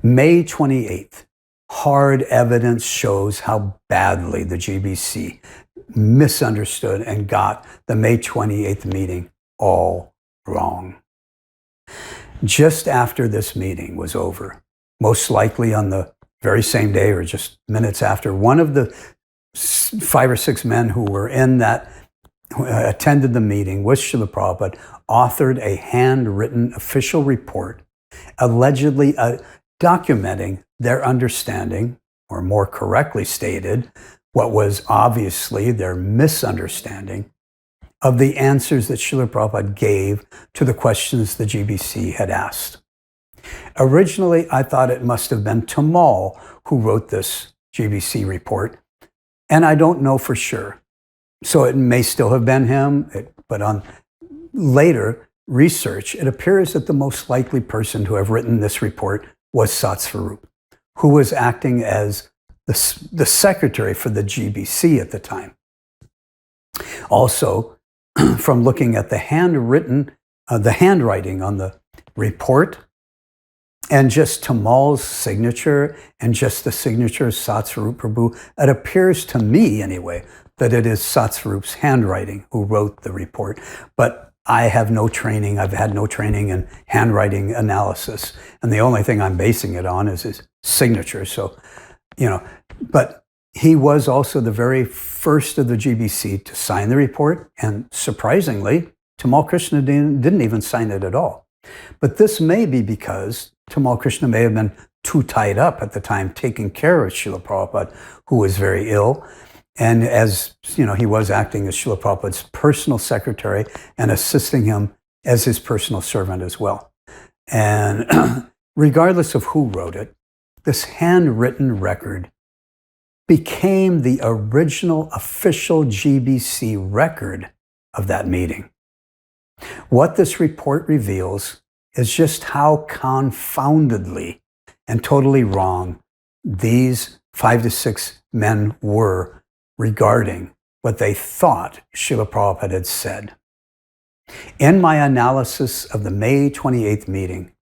May 28th, hard evidence shows how badly the GBC misunderstood and got the May 28th meeting all wrong. Just after this meeting was over, most likely on the very same day or just minutes after, one of the 5 or 6 men who were in that, who attended the meeting with Srila Prabhupada, authored a handwritten official report allegedly documenting their understanding, or more correctly stated, what was obviously their misunderstanding of the answers that Srila Prabhupada gave to the questions the GBC had asked. Originally, I thought it must have been Tamal who wrote this GBC report, and I don't know for sure. So it may still have been him, but on later research, it appears that the most likely person to have written this report was Satsvarup, who was acting as the secretary for the GBC at the time. Also, from looking at the handwriting on the report, and just Tamal's signature, and just the signature of Satsvarup Prabhu, it appears to me, anyway, that it is Satsvarup's handwriting who wrote the report. But I have no training. I've had no training in handwriting analysis. And the only thing I'm basing it on is his signature. So, but he was also the very first of the GBC to sign the report. And surprisingly, Tamal Krishna didn't even sign it at all. But this may be because Tamal Krishna may have been too tied up at the time taking care of Srila Prabhupada, who was very ill. And as he was acting as Srila Prabhupada's personal secretary and assisting him as his personal servant as well. And regardless of who wrote it, this handwritten record became the original official GBC record of that meeting. What this report reveals is just how confoundedly and totally wrong these 5 to 6 men were regarding what they thought Srila Prabhupada had said. In my analysis of the May 28th meeting,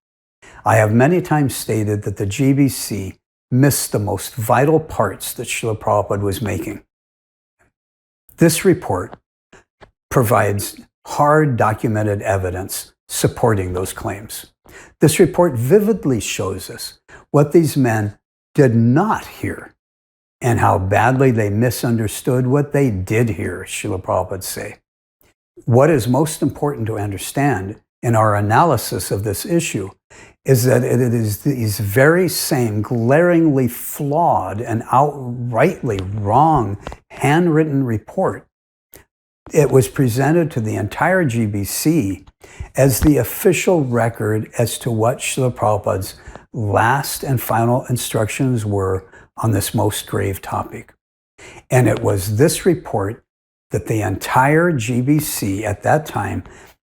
I have many times stated that the GBC missed the most vital parts that Srila Prabhupada was making. This report provides hard documented evidence supporting those claims. This report vividly shows us what these men did not hear and how badly they misunderstood what they did hear Srila Prabhupada say. What is most important to understand in our analysis of this issue is that it is these very same glaringly flawed and outrightly wrong handwritten report. It was presented to the entire GBC as the official record as to what Srila Prabhupada's last and final instructions were on this most grave topic. And it was this report that the entire GBC at that time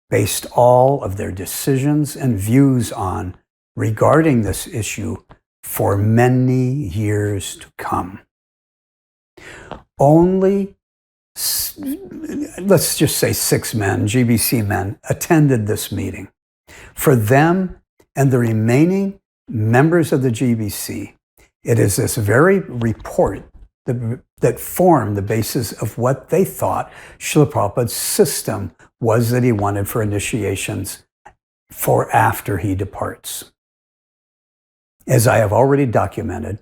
based all of their decisions and views on regarding this issue for many years to come. Only, let's just say 6 men, GBC men, attended this meeting. For them and the remaining members of the GBC, it is this very report that formed the basis of what they thought Srila Prabhupada's system was that he wanted for initiations for after he departs. As I have already documented,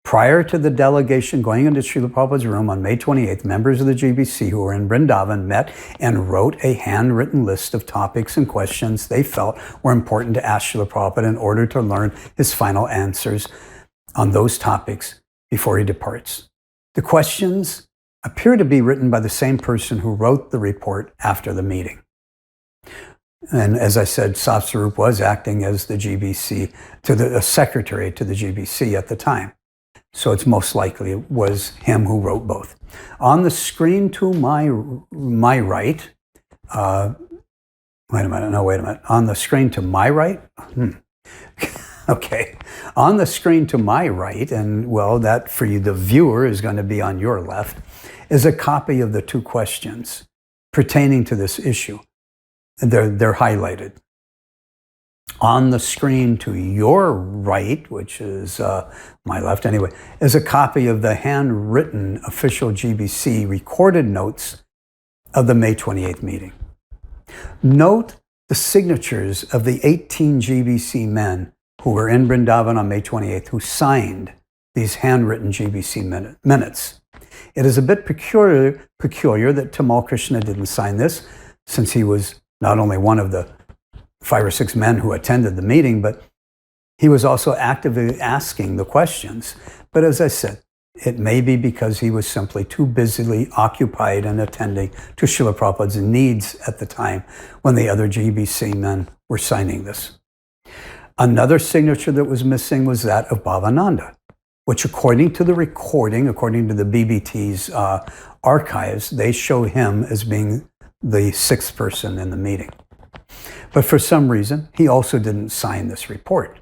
prior to the delegation going into Srila Prabhupada's room on May 28th, members of the GBC who were in Vrindavan met and wrote a handwritten list of topics and questions they felt were important to ask Srila Prabhupada in order to learn his final answers on those topics before he departs. The questions appear to be written by the same person who wrote the report after the meeting. And as I said, Satsvarup was acting as the GBC, a secretary to the GBC at the time. So it's most likely it was him who wrote both. On the screen to my right, wait a minute. On the screen to my right, okay. On the screen to my right, and well, that for you, the viewer, is going to be on your left, is a copy of the 2 questions pertaining to this issue. They're highlighted. On the screen to your right, which is my left anyway, is a copy of the handwritten official GBC recorded notes of the May 28th meeting. Note the signatures of the 18 GBC men who were in Vrindavan on May 28th who signed these handwritten GBC minutes. It is a bit peculiar that Tamal Krishna didn't sign this, since he was not only one of the 5 or 6 men who attended the meeting, but he was also actively asking the questions. But as I said, it may be because he was simply too busily occupied and attending to Srila Prabhupada's needs at the time when the other GBC men were signing this. Another signature that was missing was that of Bhavananda, which according to the recording, according to the BBT's archives, they show him as being the 6th person in the meeting. But for some reason, he also didn't sign this report.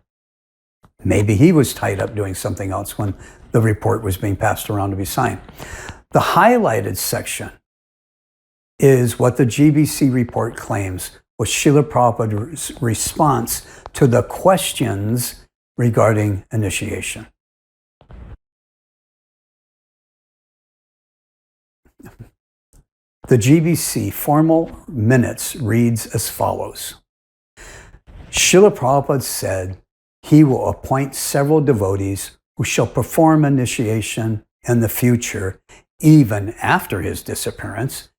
Maybe he was tied up doing something else when the report was being passed around to be signed. The highlighted section is what the GBC report claims was Srila Prabhupada's response to the questions regarding initiation. The GBC formal minutes reads as follows. Srila Prabhupada said he will appoint several devotees who shall perform initiation in the future, even after his disappearance.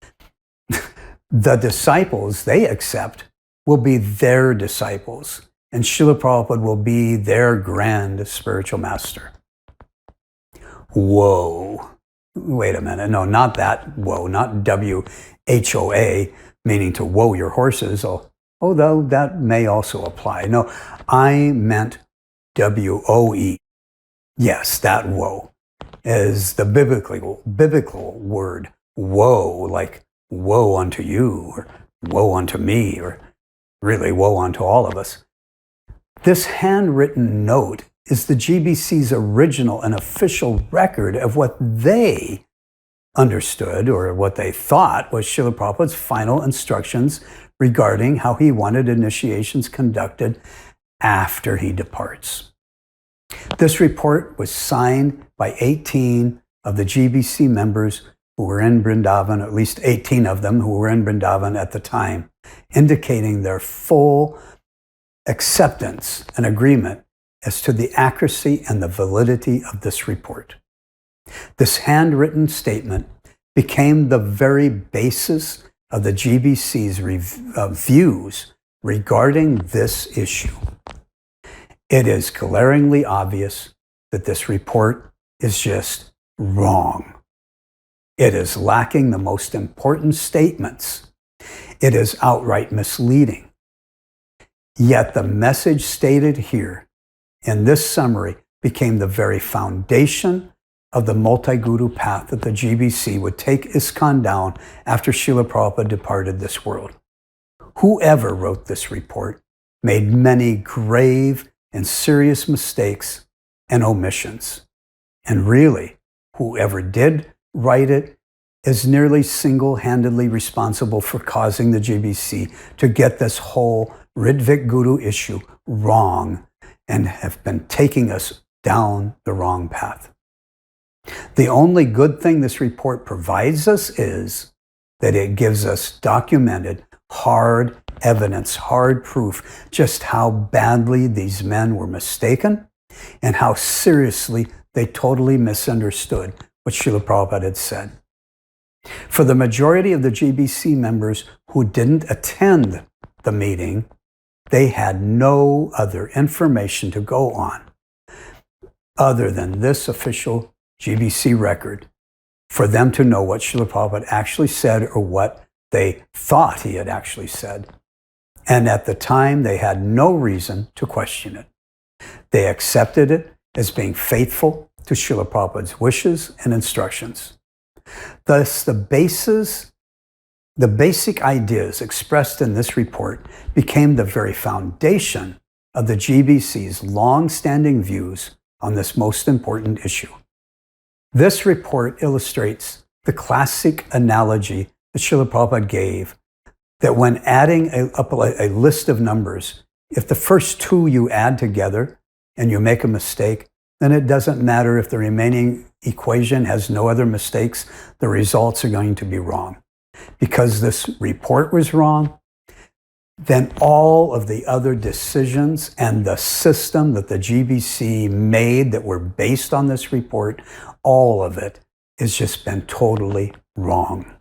The disciples they accept will be their disciples, and Srila Prabhupada will be their grand spiritual master. Whoa. Wait a minute. No, not that whoa, not W-H-O-A, meaning to whoa your horses, although that may also apply. No, I meant W-O-E. Yes, that woe is the biblical word woe, like woe unto you, or woe unto me, or really woe unto all of us. This handwritten note is the GBC's original and official record of what they understood or what they thought was Srila Prabhupada's final instructions regarding how he wanted initiations conducted after he departs. This report was signed by 18 of the GBC members who were in Vrindavan, at least 18 of them who were in Vrindavan at the time, indicating their full acceptance and agreement as to the accuracy and the validity of this report. This handwritten statement became the very basis of the GBC's views regarding this issue. It is glaringly obvious that this report is just wrong. It is lacking the most important statements. It is outright misleading. Yet the message stated here in this summary became the very foundation of the multi-guru path that the GBC would take ISKCON down after Srila Prabhupada departed this world. Whoever wrote this report made many grave and serious mistakes and omissions. And really, whoever did write it is nearly single-handedly responsible for causing the GBC to get this whole Ritvik Guru issue wrong and have been taking us down the wrong path. The only good thing this report provides us is that it gives us documented, hard evidence, hard proof, just how badly these men were mistaken and how seriously they totally misunderstood what Srila Prabhupada had said. For the majority of the GBC members who didn't attend the meeting, they had no other information to go on other than this official GBC record for them to know what Srila Prabhupada actually said or what they thought he had actually said. And at the time, they had no reason to question it. They accepted it as being faithful to Srila Prabhupada's wishes and instructions. Thus, the basic ideas expressed in this report became the very foundation of the GBC's long-standing views on this most important issue. This report illustrates the classic analogy that Srila Prabhupada gave, that when adding up a list of numbers, If the first two you add together and you make a mistake, then it doesn't matter if the remaining equation has no other mistakes, the results are going to be wrong. Because this report was wrong, then all of the other decisions and the system that the GBC made that were based on this report, all of it has just been totally wrong.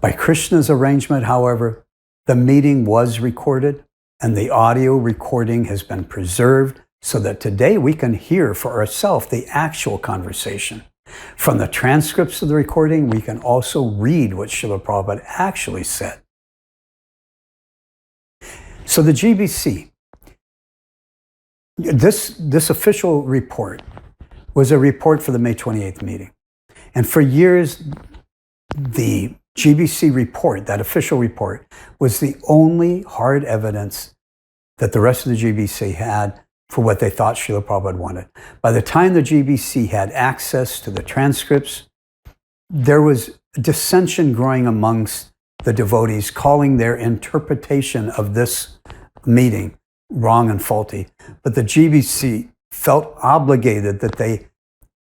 By Krishna's arrangement, however, the meeting was recorded and the audio recording has been preserved so that today we can hear for ourselves the actual conversation. From the transcripts of the recording, we can also read what Srila Prabhupada actually said. So the GBC, this official report was a report for the May 28th meeting. And for years, the GBC report, that official report, was the only hard evidence that the rest of the GBC had for what they thought Srila Prabhupada wanted. By the time the GBC had access to the transcripts, there was dissension growing amongst the devotees, calling their interpretation of this meeting wrong and faulty. But the GBC felt obligated that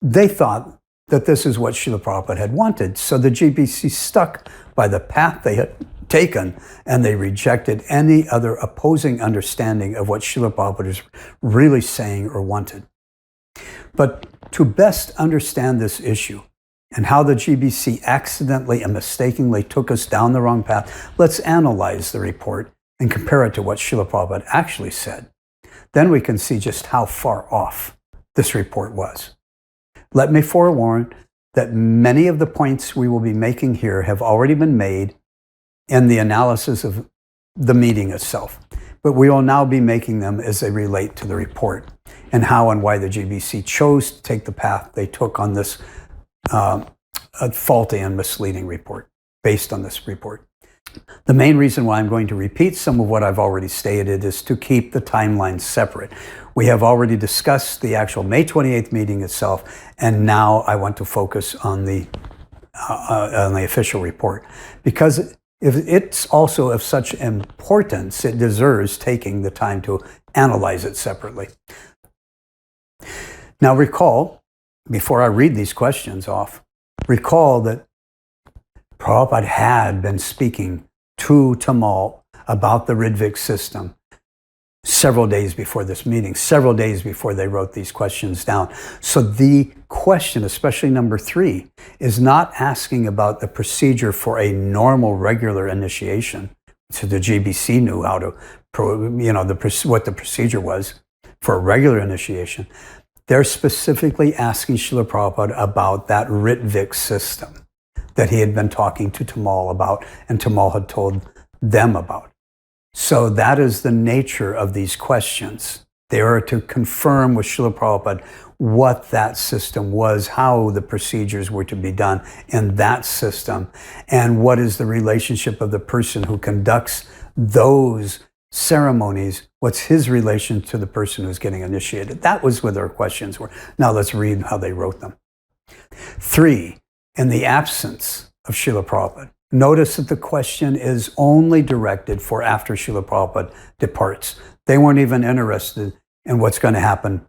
they thought that this is what Srila Prabhupada had wanted. So the GBC stuck by the path they had taken, and they rejected any other opposing understanding of what Srila Prabhupada is really saying or wanted. But to best understand this issue and how the GBC accidentally and mistakenly took us down the wrong path, let's analyze the report and compare it to what Srila Prabhupada actually said. Then we can see just how far off this report was. Let me forewarn that many of the points we will be making here have already been made in the analysis of the meeting itself. But we will now be making them as they relate to the report and how and why the GBC chose to take the path they took on this faulty and misleading report, based on this report. The main reason why I'm going to repeat some of what I've already stated is to keep the timelines separate. We have already discussed the actual May 28th meeting itself, and now I want to focus on the official report. Because if it's also of such importance, it deserves taking the time to analyze it separately. Now recall, before I read these questions off, recall that Prabhupada had been speaking to Tamal about the Ridvik system several days before this meeting, several days before they wrote these questions down. So the question, especially number 3, is not asking about the procedure for a normal, regular initiation. So the GBC knew how to, what the procedure was for a regular initiation. They're specifically asking Srila Prabhupada about that Ridvik system that he had been talking to Tamal about and Tamal had told them about. So that is the nature of these questions. They are to confirm with Srila Prabhupada what that system was, how the procedures were to be done in that system, and what is the relationship of the person who conducts those ceremonies. What's his relation to the person who's getting initiated? That was what their questions were. Now let's read how they wrote them. 3, in the absence of Srila Prabhupada. Notice that the question is only directed for after Srila Prabhupada departs. They weren't even interested in what's going to happen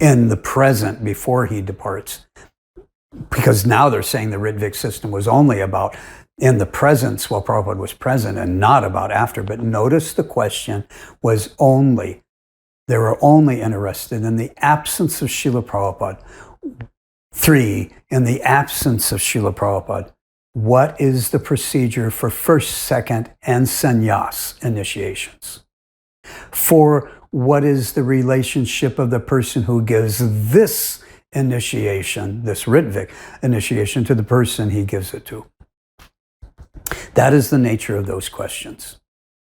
in the present before he departs. Because now they're saying the Ridvik system was only about in the presence while Prabhupada was present and not about after. But notice the question was only, they were only interested in the absence of Srila Prabhupada. 3, in the absence of Srila Prabhupada, what is the procedure for first, second, and sannyas initiations? 4, what is the relationship of the person who gives this initiation, this Ridvik initiation, to the person he gives it to? That is the nature of those questions.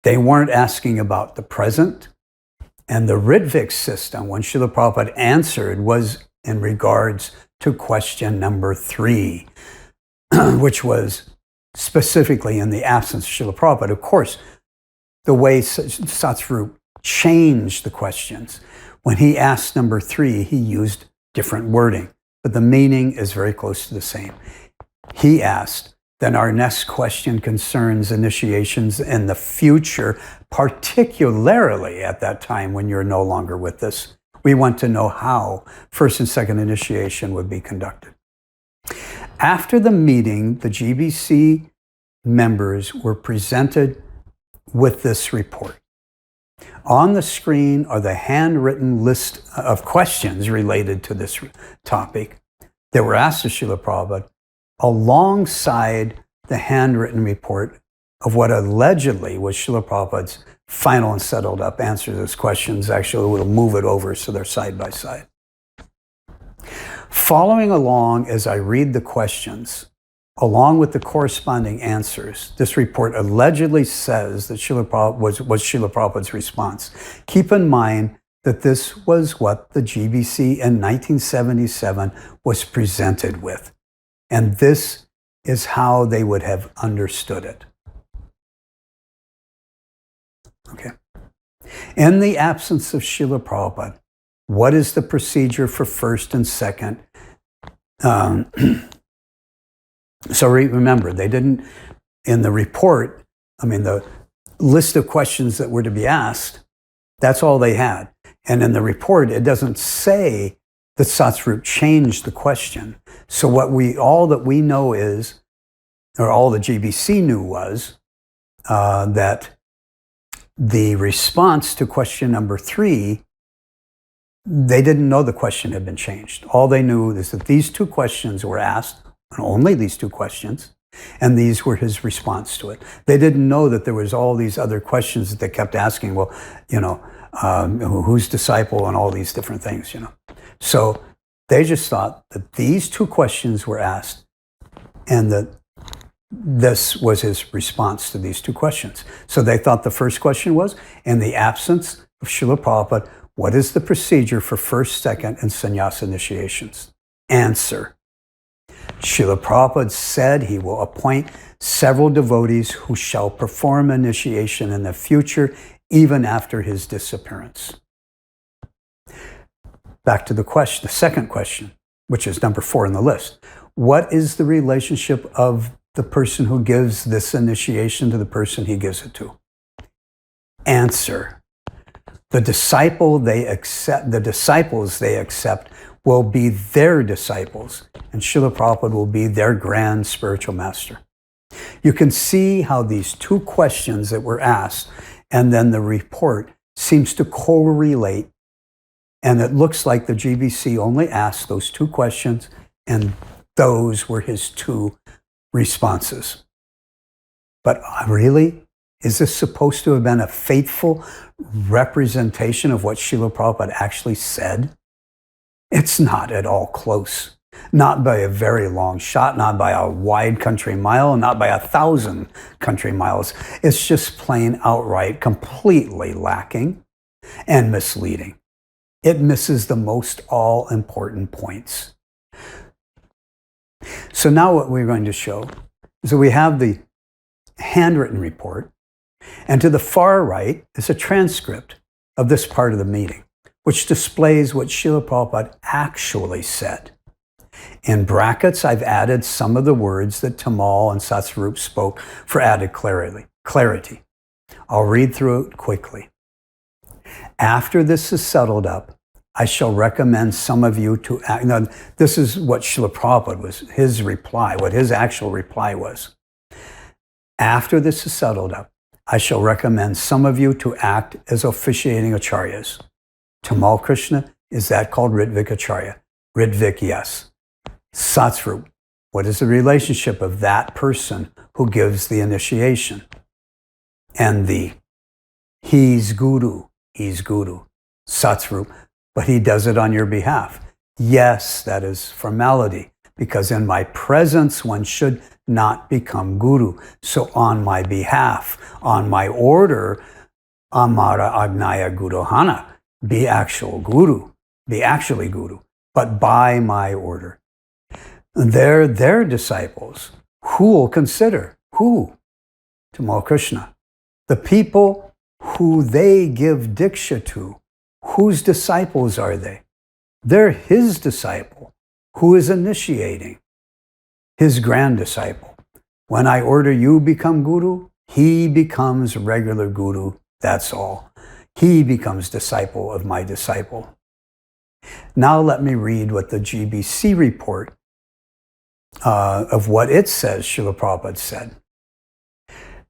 They weren't asking about the present, and the Ridvik system, when Srila Prabhupada answered, was in regards to question number 3, which was specifically in the absence of Srila Prabhupada. Of course, the way Satsvarup changed the questions, when he asked number 3, he used different wording, but the meaning is very close to the same. He asked, then our next question concerns initiations in the future, particularly at that time when you're no longer with us. We want to know how first and second initiation would be conducted. After the meeting, the GBC members were presented with this report. On the screen are the handwritten list of questions related to this topic that were asked of Srila Prabhupada, alongside the handwritten report of what allegedly was Srila Prabhupada's final and settled up answer to those questions. Actually, we'll move it over so they're side by side. Following along as I read the questions, along with the corresponding answers, this report allegedly says that Srila Prabhupada was Srila Prabhupada's response. Keep in mind that this was what the GBC in 1977 was presented with. And this is how they would have understood it. Okay. In the absence of Srila Prabhupada, what is the procedure for first and second? So remember, they didn't, in the report, the list of questions that were to be asked, that's all they had. And in the report, it doesn't say that Satsvarup changed the question. So all that we know is, or all the GBC knew was, that the response to question number 3, they didn't know the question had been changed. All they knew is that these 2 questions were asked, and only these 2 questions, and these were his response to it. They didn't know that there was all these other questions that they kept asking, well, who's disciple and all these different things, So they just thought that these 2 questions were asked and that this was his response to these 2 questions. So they thought the first question was, in the absence of Srila Prabhupada, what is the procedure for first, second, and sannyasa initiations? Answer. Srila Prabhupada said he will appoint several devotees who shall perform initiation in the future, even after his disappearance. Back to the second question, which is number 4 in the list. What is the relationship of the person who gives this initiation to the person he gives it to? Answer. The disciples they accept will be their disciples, and Srila Prabhupada will be their grand spiritual master. You can see how these 2 questions that were asked and then the report seems to correlate, and it looks like the GBC only asked those 2 questions, and those were his 2 responses. But really, is this supposed to have been a faithful representation of what Srila Prabhupada actually said? It's not at all close. Not by a very long shot, not by a wide country mile, not by 1,000 country miles. It's just plain outright, completely lacking and misleading. It misses the most all-important points. So now what we're going to show is that we have the handwritten report, and to the far right is a transcript of this part of the meeting, which displays what Srila Prabhupada actually said. In brackets, I've added some of the words that Tamal and Satsvarup spoke for added clarity. I'll read through it quickly. After this is settled up, I shall recommend some of you to act. Now, this is what Srila Prabhupada was, his reply, what his actual reply was. After this is settled up, I shall recommend some of you to act as officiating acharyas. Tamal Krishna, is that called Ritvik Acharya? Ritvik, yes. Satsvarup, what is the relationship of that person who gives the initiation? And he's Guru. Satsvarup, but he does it on your behalf. Yes, that is formality, because in my presence one should not become Guru. So on my behalf, on my order, Amara Agnaya Guruhana, be actually Guru, but by my order. They're their disciples. Who will consider? Who? Tamal Krishna. The people who they give diksha to. Whose disciples are they? They're his disciple, who is initiating, his grand disciple. When I order you become guru, he becomes regular guru. That's all. He becomes disciple of my disciple. Now let me read what the GBC report of what it says Srila Prabhupada said.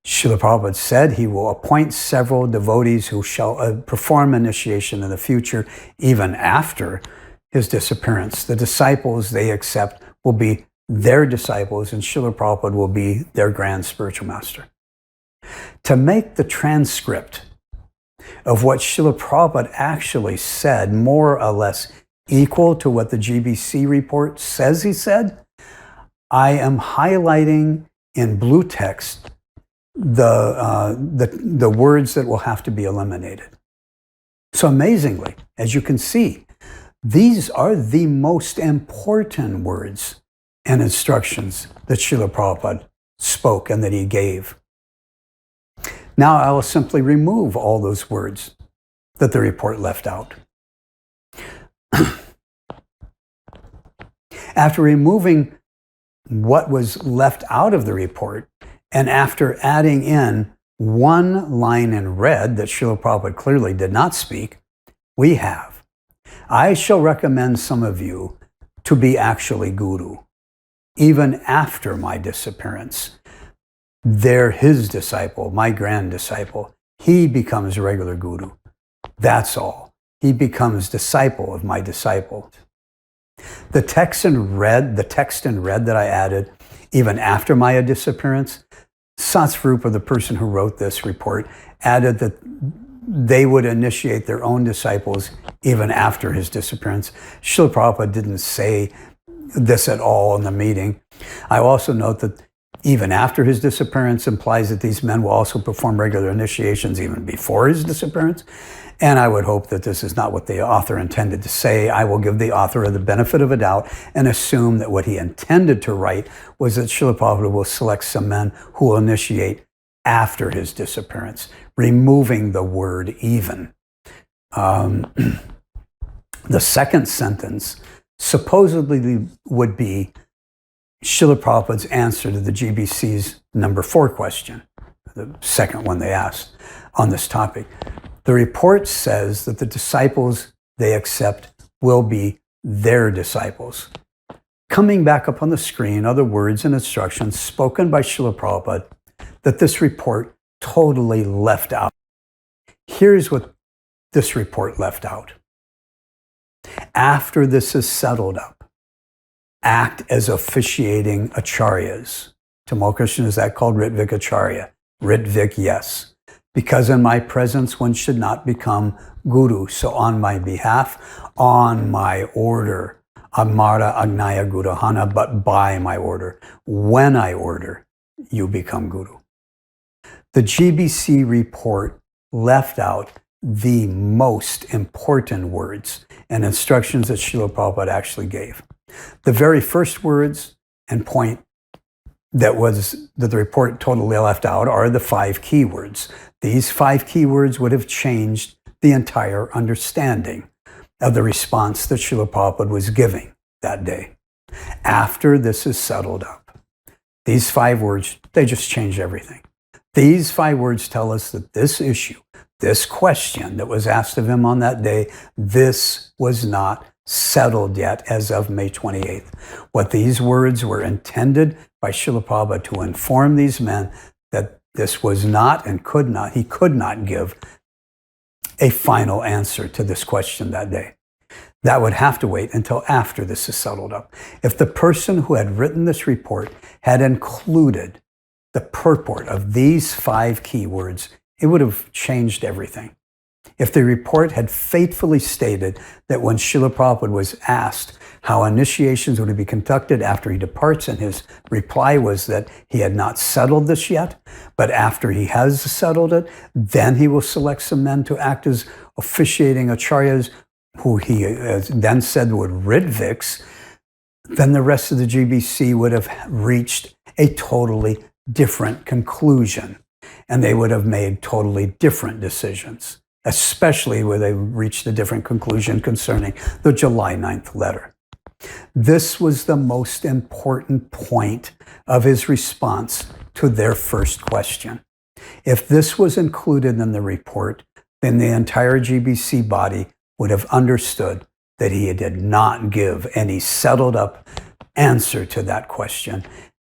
Srila Prabhupada said he will appoint several devotees who shall perform initiation in the future, even after his disappearance. The disciples they accept will be their disciples, and Srila Prabhupada will be their grand spiritual master. To make the transcript of what Srila Prabhupada actually said more or less equal to what the GBC report says he said, I am highlighting in blue text the words that will have to be eliminated. So amazingly, as you can see, these are the most important words and instructions that Srila Prabhupada spoke and that he gave. Now I will simply remove all those words that the report left out. After removing what was left out of the report, and after adding in one line in red that Srila Prabhupada clearly did not speak, we have, I shall recommend some of you to be actually guru, even after my disappearance. They're his disciple, my grand disciple. He becomes regular guru. That's all. He becomes disciple of my disciple. The text in red that I added, even after my disappearance, Satsvarupa, the person who wrote this report, added that they would initiate their own disciples even after his disappearance. Srila Prabhupada didn't say this at all in the meeting. I also note that even after his disappearance implies that these men will also perform regular initiations even before his disappearance. And I would hope that this is not what the author intended to say. I will give the author the benefit of a doubt and assume that what he intended to write was that Srila Prabhupada will select some men who will initiate after his disappearance, removing the word even. The second sentence supposedly would be Srila Prabhupada's answer to the GBC's number 4 question, the second one they asked on this topic. The report says that the disciples they accept will be their disciples. Coming back up on the screen are the words and instructions spoken by Srila Prabhupada that this report totally left out. Here's what this report left out. After this is settled up, act as officiating acharyas. Tamal Krishna, is that called Ritvik Acharya? Ritvik, yes. Because in my presence one should not become guru. So on my behalf, on my order, Amara Agnaya Gurahana, but by my order, when I order, you become guru. The GBC report left out the most important words and instructions that Srila Prabhupada actually gave. The very first words and point that the report totally left out are the 5 keywords. These 5 keywords would have changed the entire understanding of the response that Srila Prabhupada was giving that day. After this is settled up. These 5 words, they just change everything. These 5 words tell us that this issue, this question that was asked of him on that day, this was not settled yet as of May 28th. What these words were intended by Srila Prabhupada to inform these men that this was not and he could not give a final answer to this question that day. That would have to wait until after this is settled up. If the person who had written this report had included the purport of these 5 keywords, it would have changed everything. If the report had faithfully stated that when Srila Prabhupada was asked how initiations would be conducted after he departs, and his reply was that he had not settled this yet, but after he has settled it, then he will select some men to act as officiating acharyas, who he then said were Ritviks, then the rest of the GBC would have reached a totally different conclusion, and they would have made totally different decisions, especially where they reached a different conclusion concerning the July 9th letter. This was the most important point of his response to their first question. If this was included in the report, then the entire GBC body would have understood that he did not give any settled up answer to that question,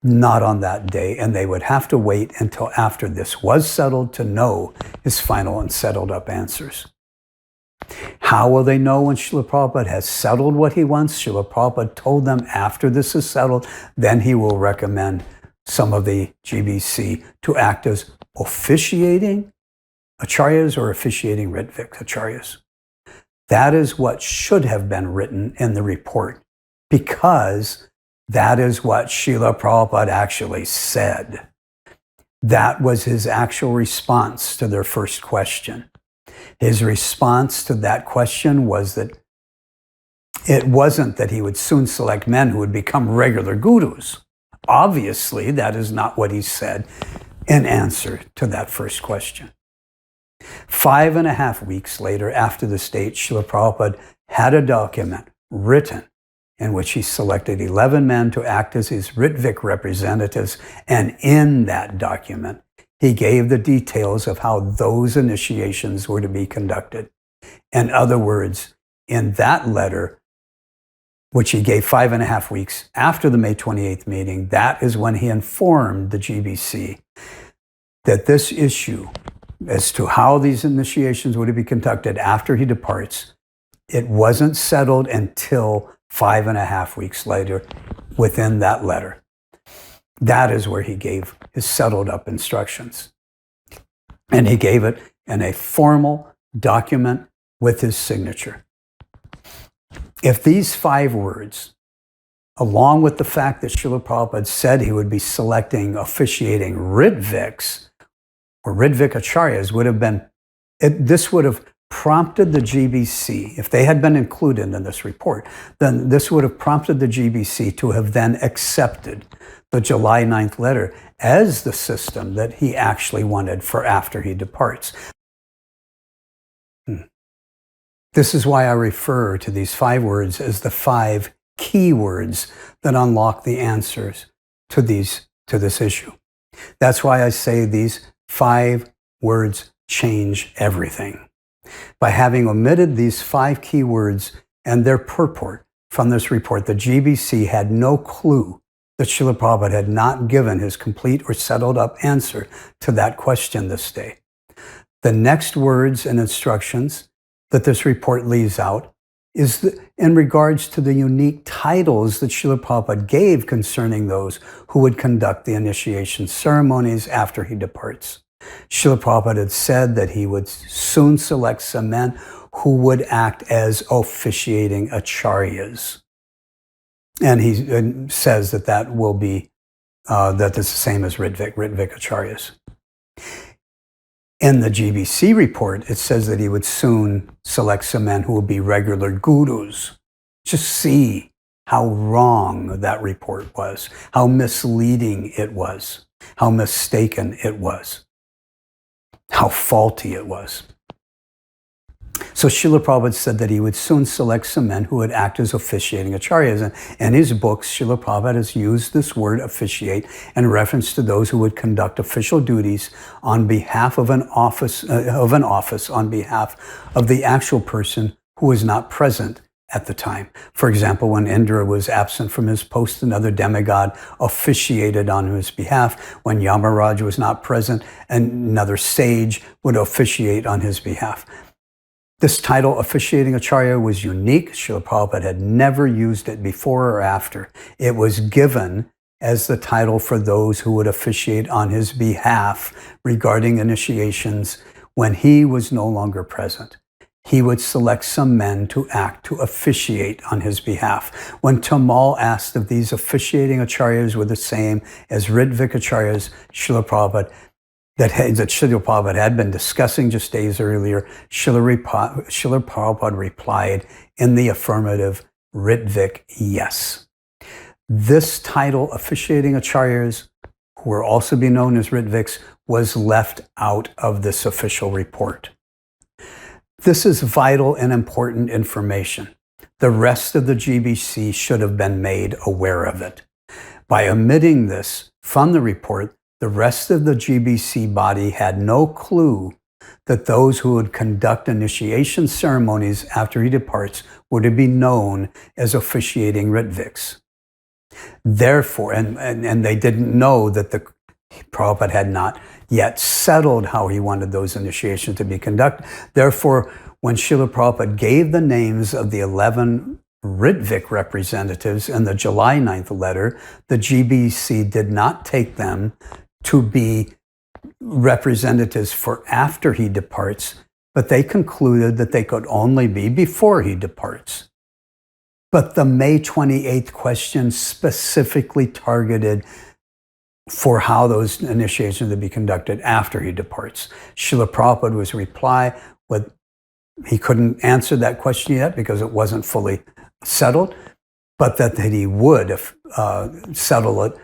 not on that day, and they would have to wait until after this was settled to know his final and settled up answers. How will they know when Srila Prabhupada has settled what he wants? Srila Prabhupada told them after this is settled, then he will recommend some of the GBC to act as officiating acharyas or officiating Ritvik acharyas. That is what should have been written in the report, because that is what Srila Prabhupada actually said. That was his actual response to their first question. His response to that question was that it wasn't that he would soon select men who would become regular gurus. Obviously, that is not what he said in answer to that first question. 5.5 weeks later, after this date, Srila Prabhupada had a document written in which he selected 11 men to act as his Ritvik representatives, and in that document, he gave the details of how those initiations were to be conducted. In other words, in that letter, which he gave 5.5 weeks after the May 28th meeting, that is when he informed the GBC that this issue as to how these initiations were to be conducted after he departs, it wasn't settled until 5.5 weeks later within that letter. That is where he gave his settled up instructions. And he gave it in a formal document with his signature. If these 5 words, along with the fact that Srila Prabhupada said he would be selecting officiating Ritviks or Ritvik acharyas, would have been, this would have prompted the GBC, if they had been included in this report, then this would have prompted the GBC to have then accepted the July 9th letter as the system that he actually wanted for after he departs. This is why I refer to these 5 words as the 5 key words that unlock the answers to this issue. That's why I say these 5 words change everything. By having omitted these 5 key words and their purport from this report, the GBC had no clue that Srila Prabhupada had not given his complete or settled up answer to that question this day. The next words and instructions that this report leaves out is in regards to the unique titles that Srila Prabhupada gave concerning those who would conduct the initiation ceremonies after he departs. Srila Prabhupada had said that he would soon select some men who would act as officiating acharyas. And he says that that will be, that is the same as Ritvik acharyas. In the GBC report, it says that he would soon select some men who would be regular gurus. Just see how wrong that report was, how misleading it was, how mistaken it was, how faulty it was. So Srila Prabhupada said that he would soon select some men who would act as officiating acharyas. And in his books, Srila Prabhupada has used this word officiate in reference to those who would conduct official duties on behalf of an office on behalf of the actual person who was not present at the time. For example, when Indra was absent from his post, another demigod officiated on his behalf. When Yamaraj was not present, another sage would officiate on his behalf. This title, officiating acharya, was unique. Srila Prabhupada had never used it before or after. It was given as the title for those who would officiate on his behalf regarding initiations when he was no longer present. He would select some men to act to officiate on his behalf. When Tamal asked if these officiating acharyas were the same as Ritvik acharyas, Srila Prabhupada that Srila Prabhupada had been discussing just days earlier, Srila Prabhupada replied in the affirmative, Ritvik, yes. This title, officiating acharyas, who will also be known as Ritviks, was left out of this official report. This is vital and important information. The rest of the GBC should have been made aware of it. By omitting this from the report, the rest of the GBC body had no clue that those who would conduct initiation ceremonies after he departs were to be known as officiating Ritviks. Therefore, and they didn't know that the Prabhupada had not yet settled how he wanted those initiations to be conducted. Therefore, when Srila Prabhupada gave the names of the 11 Ritvik representatives in the July 9th letter, the GBC did not take them to be representatives for after he departs, but they concluded that they could only be before he departs. But the May 28th question specifically targeted for how those initiations would be conducted after he departs. Srila Prabhupada was reply with, he couldn't answer that question yet because it wasn't fully settled, but that he would settle it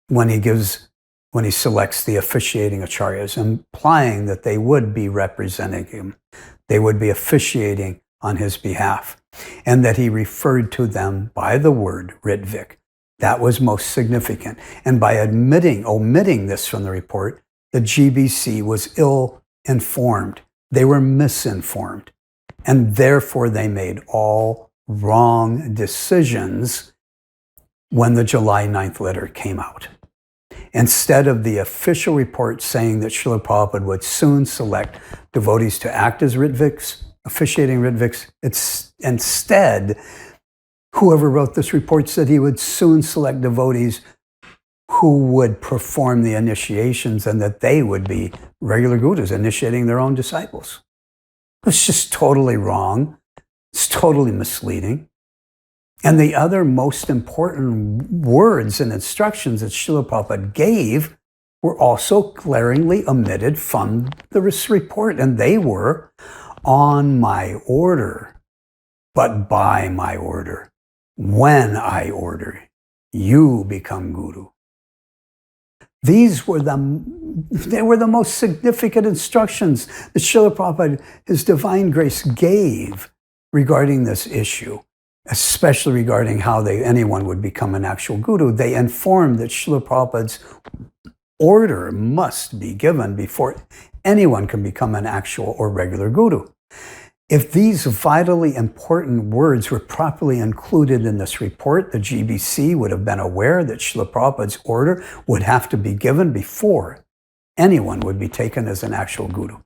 when he selects the officiating acharyas, implying that they would be representing him. They would be officiating on his behalf, and that he referred to them by the word Ritvik. That was most significant. And by omitting this from the report, the GBC was ill-informed. They were misinformed. And therefore, they made all wrong decisions when the July 9th letter came out. Instead of the official report saying that Srila Prabhupada would soon select devotees to act as Ritviks, officiating Ritviks, instead, whoever wrote this report said he would soon select devotees who would perform the initiations and that they would be regular gurus initiating their own disciples. It's just totally wrong. It's totally misleading. And the other most important words and instructions that Srila Prabhupada gave were also glaringly omitted from the report. And they were, on my order, but by my order. When I order, you become guru. These were the most significant instructions that Srila Prabhupada, His Divine Grace, gave regarding this issue, especially regarding how anyone would become an actual guru. They informed that Srila Prabhupada's order must be given before anyone can become an actual or regular guru. If these vitally important words were properly included in this report, the GBC would have been aware that Srila Prabhupada's order would have to be given before anyone would be taken as an actual guru.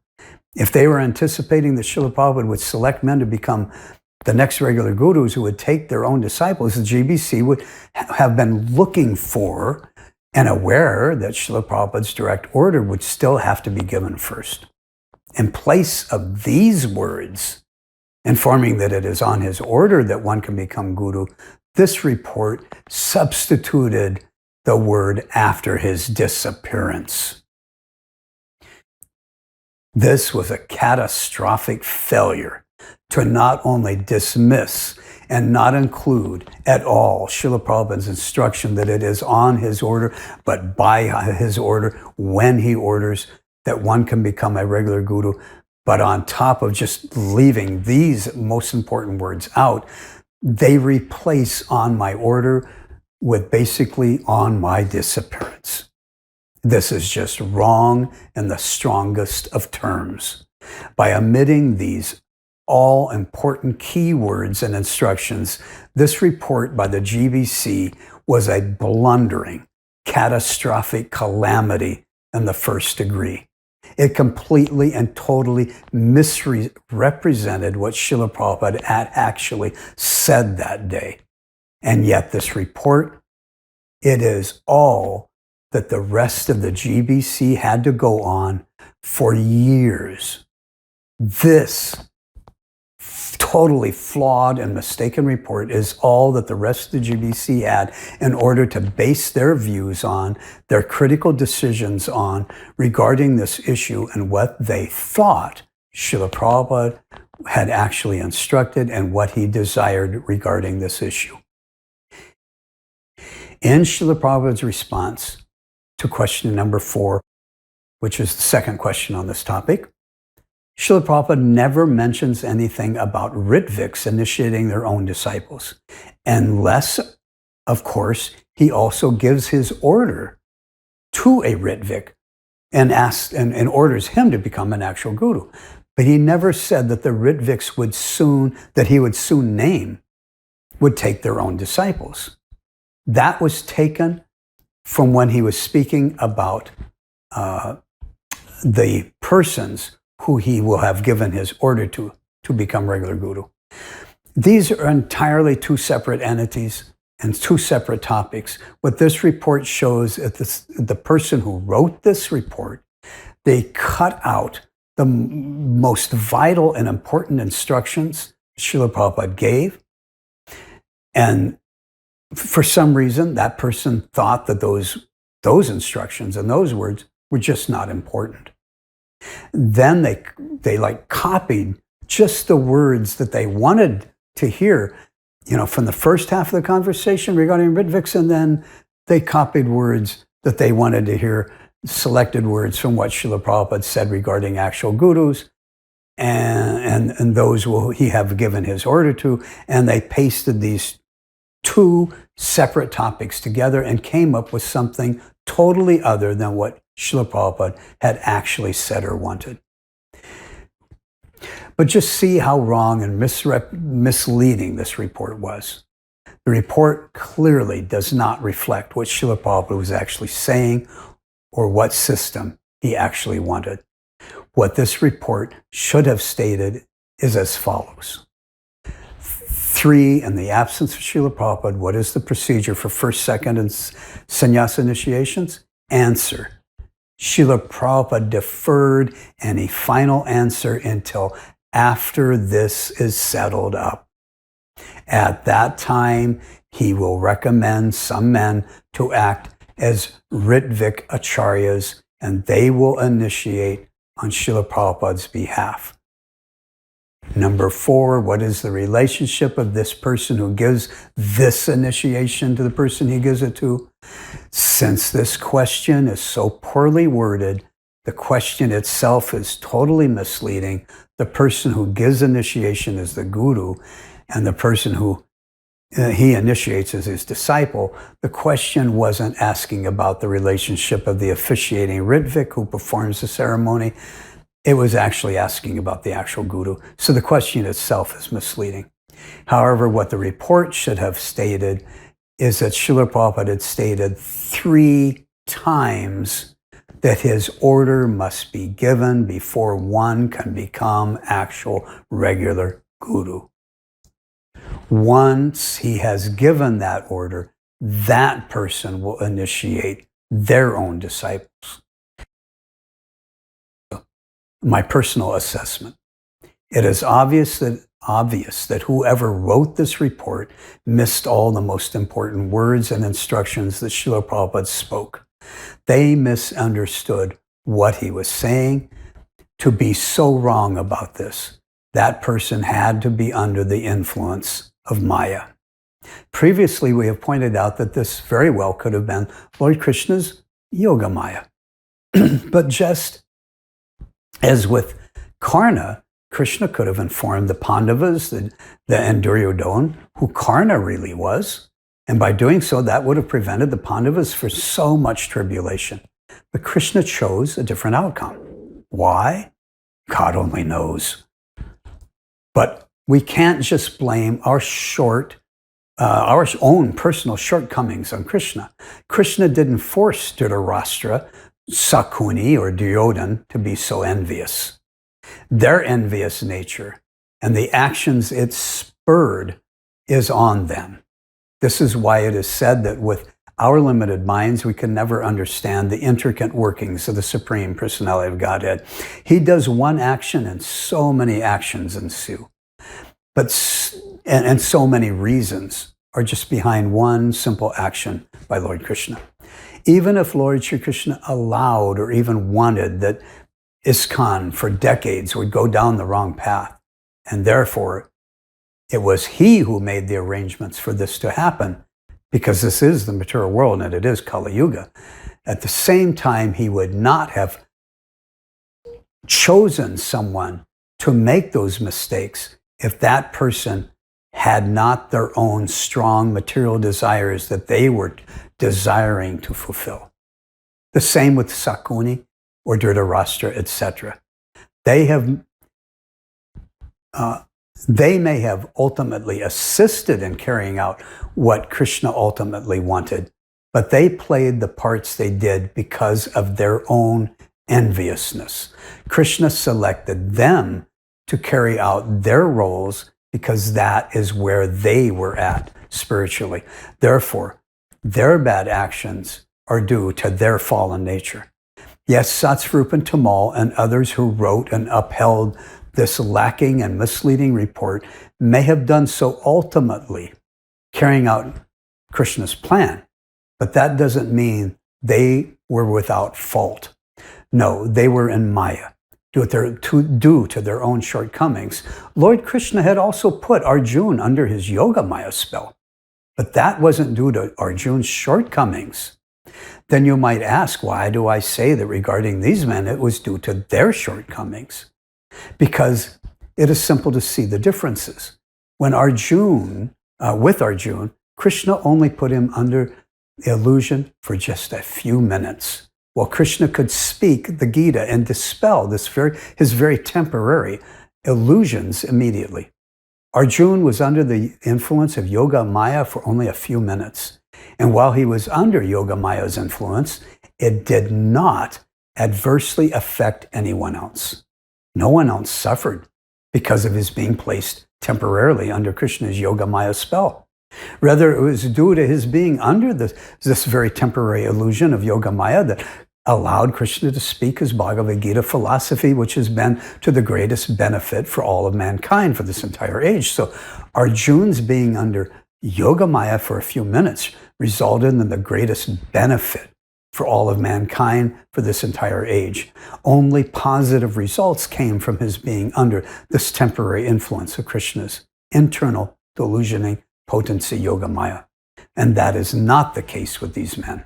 If they were anticipating that Srila Prabhupada would select men to become the next regular gurus who would take their own disciples, the GBC would have been looking for and aware that Srila Prabhupada's direct order would still have to be given first. In place of these words, informing that it is on his order that one can become guru, this report substituted the word after his disappearance. This was a catastrophic failure to not only dismiss and not include at all Srila Prabhupada's instruction that it is on his order, but by his order, when he orders, that one can become a regular guru. But on top of just leaving these most important words out, they replace on my order with basically on my disappearance. This is just wrong in the strongest of terms. By omitting these all-important key words and instructions, this report by the GBC was a blundering, catastrophic calamity in the first degree. It completely and totally misrepresented what Srila Prabhupada had actually said that day. And yet this report, it is all that the rest of the GBC had to go on for years. This totally flawed and mistaken report is all that the rest of the GBC had in order to base their views on, their critical decisions on regarding this issue and what they thought Srila Prabhupada had actually instructed and what he desired regarding this issue. In Srila Prabhupada's response to question number 4, which is the second question on this topic, Srila Prabhupada never mentions anything about Ritviks initiating their own disciples, unless, of course, he also gives his order to a Ritvik and asks and orders him to become an actual guru. But he never said that the Ritviks he would soon name would take their own disciples. That was taken from when he was speaking about the persons who he will have given his order to become regular guru. These are entirely two separate entities and two separate topics. What this report shows is the person who wrote this report, they cut out the most vital and important instructions Srila Prabhupada gave. And for some reason, that person thought that those instructions and those words were just not important. Then they like copied just the words that they wanted to hear, from the first half of the conversation regarding Ritviks, and then they copied words that they wanted to hear, selected words from what Srila Prabhupada said regarding actual gurus, and those will he have given his order to, and they pasted these two separate topics together and came up with something totally other than what Srila Prabhupada had actually said or wanted. But just see how wrong and misleading this report was. The report clearly does not reflect what Srila Prabhupada was actually saying or what system he actually wanted. What this report should have stated is as follows. 3, in the absence of Srila Prabhupada, what is the procedure for first, second, and sannyasa initiations? Answer. Srila Prabhupada deferred any final answer until after this is settled up. At that time, he will recommend some men to act as Ritvik acharyas, and they will initiate on Srila Prabhupada's behalf. Number 4, what is the relationship of this person who gives this initiation to the person he gives it to? Since this question is so poorly worded, the question itself is totally misleading. The person who gives initiation is the guru, and the person who he initiates as his disciple. The question wasn't asking about the relationship of the officiating Ritvik who performs the ceremony. It was actually asking about the actual guru. So the question itself is misleading. However, what the report should have stated is that Srila Prabhupada had stated 3 times that his order must be given before one can become actual regular guru. Once he has given that order, that person will initiate their own disciples. My personal assessment. It is obvious that whoever wrote this report missed all the most important words and instructions that Srila Prabhupada spoke. They misunderstood what he was saying. To be so wrong about this, that person had to be under the influence of Maya. Previously, we have pointed out that this very well could have been Lord Krishna's Yoga Maya. But just as with Karna, Krishna could have informed the Pandavas and Duryodhana who Karna really was. And by doing so, that would have prevented the Pandavas from so much tribulation. But Krishna chose a different outcome. Why? God only knows. But we can't just blame our own personal shortcomings on Krishna. Krishna didn't force Dhritarashtra, Sakuni, or Duryodhana to be so envious. Their envious nature and the actions it spurred is on them. This is why it is said that with our limited minds, we can never understand the intricate workings of the Supreme Personality of Godhead. He does one action and so many actions ensue. And so many reasons are just behind one simple action by Lord Krishna. Even if Lord Shri Krishna allowed or even wanted that ISKCON for decades would go down the wrong path, and therefore it was he who made the arrangements for this to happen, because this is the material world and it is Kali Yuga. At the same time, he would not have chosen someone to make those mistakes if that person had not their own strong material desires that they were desiring to fulfill. The same with Sakuni or Dhritarashtra, etc. They may have ultimately assisted in carrying out what Krishna ultimately wanted, but they played the parts they did because of their own enviousness. Krishna selected them to carry out their roles because that is where they were at spiritually. Therefore, their bad actions are due to their fallen nature. Yes, Satsvarup and Tamal and others who wrote and upheld this lacking and misleading report may have done so ultimately, carrying out Krishna's plan, but that doesn't mean they were without fault. No, they were in Maya, due to their own shortcomings. Lord Krishna had also put Arjuna under his Yoga Maya spell, but that wasn't due to Arjuna's shortcomings. Then you might ask, why do I say that regarding these men it was due to their shortcomings? Because it is simple to see the differences. With Arjuna, Krishna only put him under illusion for just a few minutes. While Krishna could speak the Gita and dispel his very temporary illusions immediately. Arjuna was under the influence of Yoga Maya for only a few minutes. And while he was under Yoga Maya's influence, it did not adversely affect anyone else. No one else suffered because of his being placed temporarily under Krishna's Yoga Maya spell. Rather, it was due to his being under this very temporary illusion of Yoga Maya that allowed Krishna to speak his Bhagavad Gita philosophy, which has been to the greatest benefit for all of mankind for this entire age. So Arjuna's being under Yoga Maya for a few minutes resulted in the greatest benefit for all of mankind for this entire age. Only positive results came from his being under this temporary influence of Krishna's internal delusioning potency Yoga Maya. And that is not the case with these men.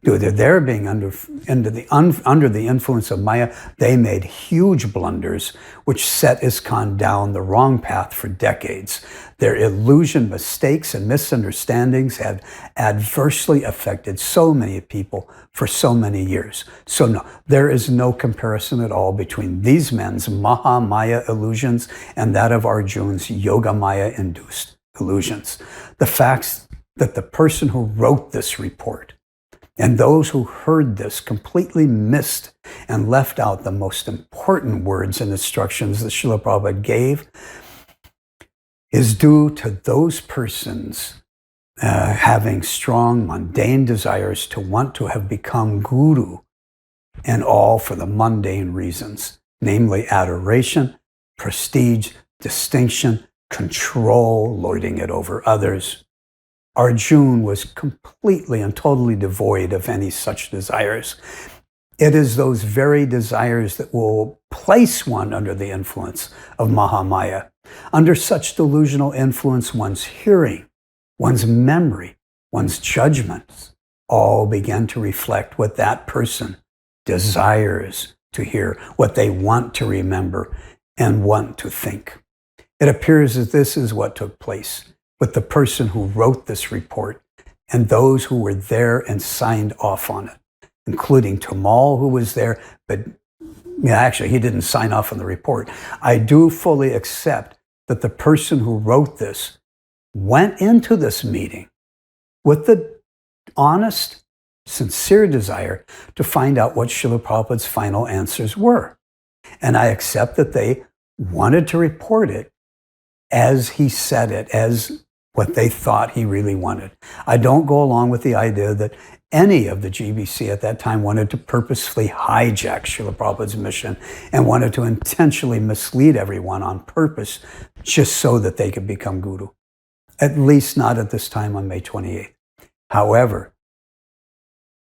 Due to their being under the influence of Maya, they made huge blunders, which set ISKCON down the wrong path for decades. Their illusion, mistakes, and misunderstandings have adversely affected so many people for so many years. So no, there is no comparison at all between these men's Maha Maya illusions and that of Arjuna's Yoga Maya-induced illusions. The facts that the person who wrote this report and those who heard this completely missed and left out the most important words and instructions that Srila Prabhupada gave is due to those persons having strong mundane desires to want to have become guru, and all for the mundane reasons, namely adoration, prestige, distinction, control, lording it over others. Arjuna was completely and totally devoid of any such desires. It is those very desires that will place one under the influence of Mahamaya. Under such delusional influence, one's hearing, one's memory, one's judgments all begin to reflect what that person desires to hear, what they want to remember and want to think. It appears that this is what took place with the person who wrote this report and those who were there and signed off on it, including Tamal, who was there, but actually he didn't sign off on the report. I do fully accept that the person who wrote this went into this meeting with the honest, sincere desire to find out what Srila Prabhupada's final answers were. And I accept that they wanted to report it as he said it, as what they thought he really wanted. I don't go along with the idea that any of the GBC at that time wanted to purposefully hijack Srila Prabhupada's mission and wanted to intentionally mislead everyone on purpose just so that they could become guru. At least not at this time on May 28th. However,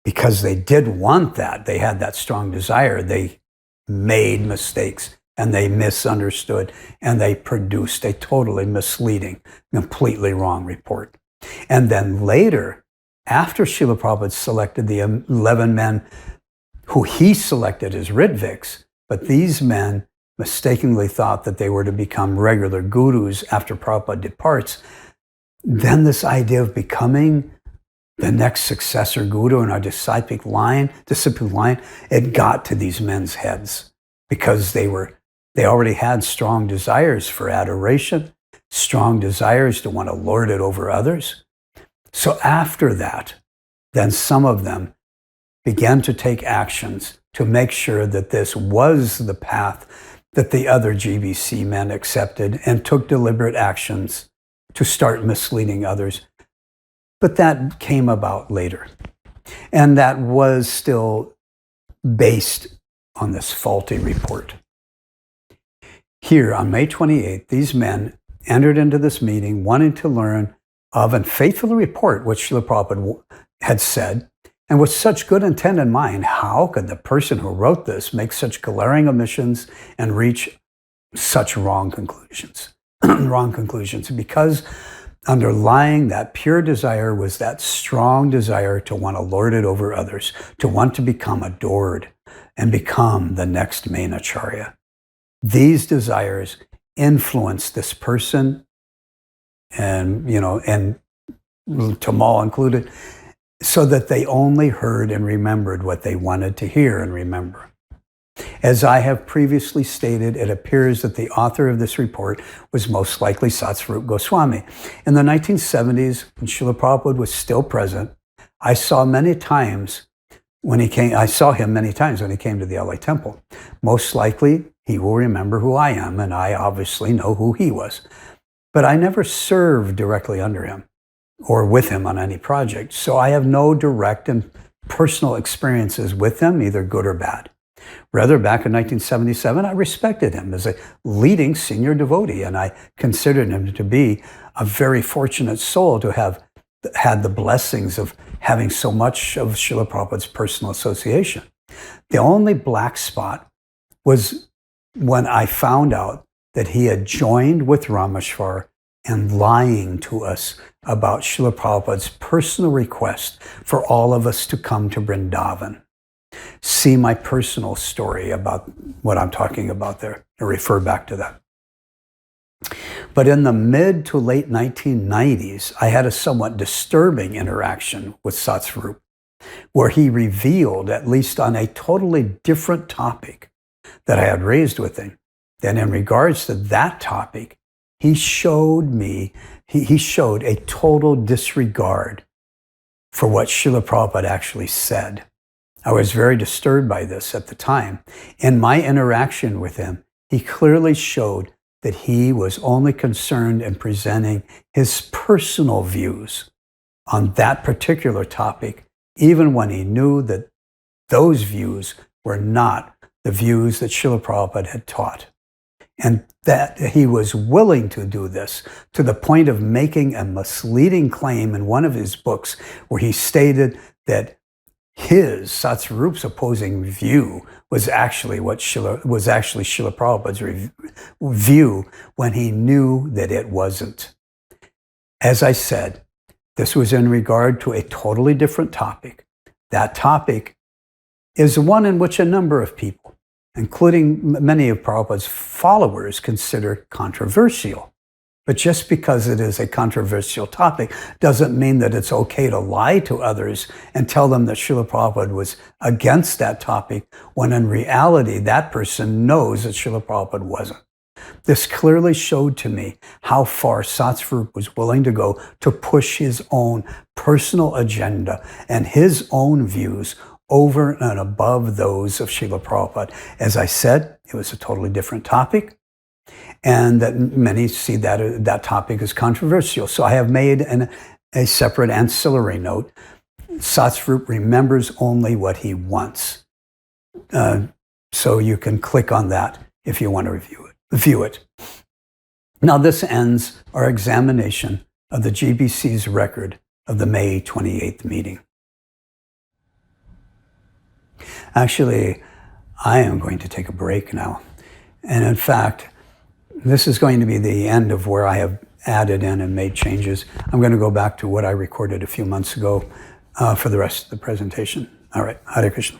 because they did want that, they had that strong desire, they made mistakes and they misunderstood and they produced a totally misleading, completely wrong report. And then later, after Srila Prabhupada selected the 11 men who he selected as Ritviks, But these men mistakenly thought that they were to become regular gurus after Prabhupada departs. Then this idea of becoming the next successor guru in our disciplic line, it got to these men's heads because they already had strong desires for adoration, strong desires to want to lord it over others. So after that, then some of them began to take actions to make sure that this was the path that the other GBC men accepted, and took deliberate actions to start misleading others. But that came about later. And that was still based on this faulty report. Here on May 28th, these men entered into this meeting wanting to learn of and faithfully report what Srila Prabhupada had said. And with such good intent in mind, how could the person who wrote this make such glaring omissions and reach such wrong conclusions? Wrong conclusions. Because underlying that pure desire was that strong desire to want to lord it over others, to want to become adored and become the next main acharya. These desires influenced this person, and Tamal included, so that they only heard and remembered what they wanted to hear and remember. As I have previously stated, it appears that the author of this report was most likely Satsvarup Goswami. In the 1970s, when Srila Prabhupada was still present, I saw him many times when he came to the LA temple. Most likely, he will remember who I am, and I obviously know who he was. But I never served directly under him or with him on any project, so I have no direct and personal experiences with him, either good or bad. Rather, back in 1977, I respected him as a leading senior devotee, and I considered him to be a very fortunate soul to have had the blessings of having so much of Srila Prabhupada's personal association. The only black spot was when I found out that he had joined with Rameshwar in lying to us about Srila Prabhupada's personal request for all of us to come to Vrindavan. See my personal story about what I'm talking about there, and refer back to that. But in the mid to late 1990s, I had a somewhat disturbing interaction with Satsvarup, where he revealed, at least on a totally different topic that I had raised with him, that in regards to that topic, he showed a total disregard for what Srila Prabhupada actually said. I was very disturbed by this at the time. In my interaction with him, he clearly showed that he was only concerned in presenting his personal views on that particular topic, even when he knew that those views were not the views that Srila Prabhupada had taught. And that he was willing to do this to the point of making a misleading claim in one of his books where he stated that his, Satsvarup's, opposing view was actually Srila Prabhupada's view, when he knew that it wasn't. As I said, this was in regard to a totally different topic. That topic is one in which a number of people, including many of Prabhupada's followers, consider controversial. But just because it is a controversial topic doesn't mean that it's okay to lie to others and tell them that Srila Prabhupada was against that topic, when in reality that person knows that Srila Prabhupada wasn't. This clearly showed to me how far Satsvarup was willing to go to push his own personal agenda and his own views over and above those of Srila Prabhupada. As I said, it was a totally different topic, and that many see that topic as controversial. So I have made a separate ancillary note. Satsvarup remembers only what he wants. So you can click on that if you want to view it. Now this ends our examination of the GBC's record of the May 28th meeting. Actually, I am going to take a break now. And in fact, this is going to be the end of where I have added in and made changes. I'm going to go back to what I recorded a few months ago for the rest of the presentation. All right, Hare Krishna.